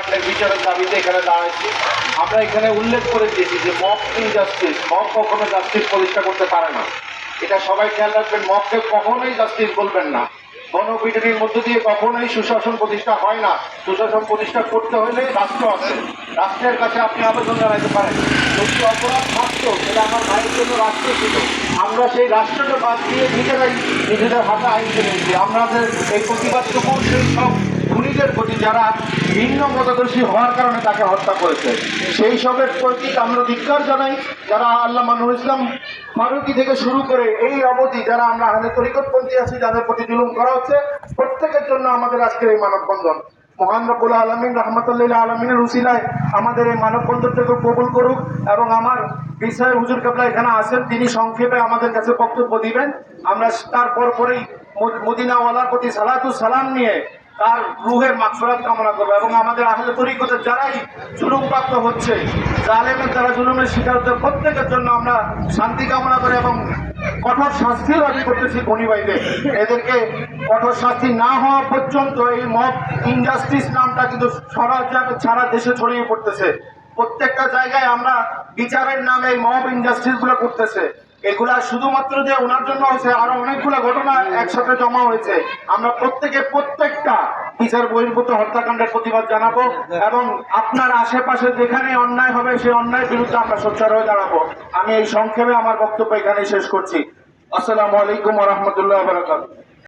হত্যাকাণ্ডের বিচারের দাবিতে এখানে দাঁড়াচ্ছি। আমরা এখানে উল্লেখ করে দিয়েছি যে মব ইনজাস্টিস, মব কখনো জাস্টিস প্রতিষ্ঠা করতে পারে না। এটা সবাই খেয়াল রাখবেন, মবকে কখনোই জাস্টিস বলবেন না। গণপিটুনির মধ্য দিয়ে কখনোই সুশাসন প্রতিষ্ঠা হয় না। সুশাসন প্রতিষ্ঠা করতে হলে রাষ্ট্র আছে, রাষ্ট্রের কাছে আপনি আবেদন জানাইতে পারেন। যদি অপরাধ থাকতো সেটা আমার ভাইয়ের জন্য রাষ্ট্র ছিল, আমরা সেই রাষ্ট্রকে বাদ দিয়ে নিজেদের হাতে আইন কিনেছি। আমাদের এই প্রতিবাদটুকু সেই সব খুনিদের প্রতি যারা ভিন্ন মতাদর্শী হওয়ার কারণে তাকে হত্যা করেছে, সেই সবের প্রতি আমরা ধিক্কার জানাই। যারা আল্লামা নুরুল ইসলাম ফারুকী থেকে শুরু করে এই অবধি যারা আমরা আহলে তরিকতপন্থী আছি, যাদের প্রতি জুলুম করা হচ্ছে, প্রত্যেকের জন্য আমাদের আজকের এই মানববন্ধন। মহান রব্বুল আলামিন রাহমাতুল্লিল আলামিনের উসিলায় আমাদের এই মানববন্ধনটাকে কবুল করুক। এবং আমার বিষয় হুজুর কেবলা এখানে আছেন, তিনি সংক্ষেপে আমাদের কাছে বক্তব্য দিবেন। আমরা তারপর পরেই মদিনাওয়ালার প্রতি সালাতু সালাম নিয়ে তার রুহের মাগফিরাত কামনা করবো। এবং আমাদের আহলে তরিকতের যারাই জুলুমপ্রাপ্ত হচ্ছে, জালেমের যারা জুলুমের শিকার হচ্ছে, প্রত্যেকের জন্য আমরা শান্তি কামনা করে এবং কঠোর শাস্তির দাবি করতেছি খনি ভাইদের। এদেরকে কঠোর শাস্তি না হওয়া পর্যন্ত এই মব ইনজাস্টিস নামটা কিন্তু সারা দেশে ছড়িয়ে পড়তেছে। প্রত্যেকটা জায়গায় আমরা বিচারের নামে এই মব ইনজাস্টিস গুলো করতেছে। এগুলা শুধুমাত্র যে ওনার জন্য হয়েছে, আরো অনেকগুলো ঘটনা একসাথে জমা হয়েছে। আমরা প্রত্যেকটা বিচার বহির্ভূত হত্যাকাণ্ডের প্রতিবাদ জানাবো এবং আপনার আশেপাশে যেখানে অন্যায় হবে সেই অন্যায়ের বিরুদ্ধে আমরা সোচ্চার হয়ে দাঁড়াবো। আমি এই সংক্ষেপে আমার বক্তব্য এখানে শেষ করছি। আসসালামু আলাইকুম ওয়া রাহমাতুল্লাহি ওয়া বারাকাতুহু।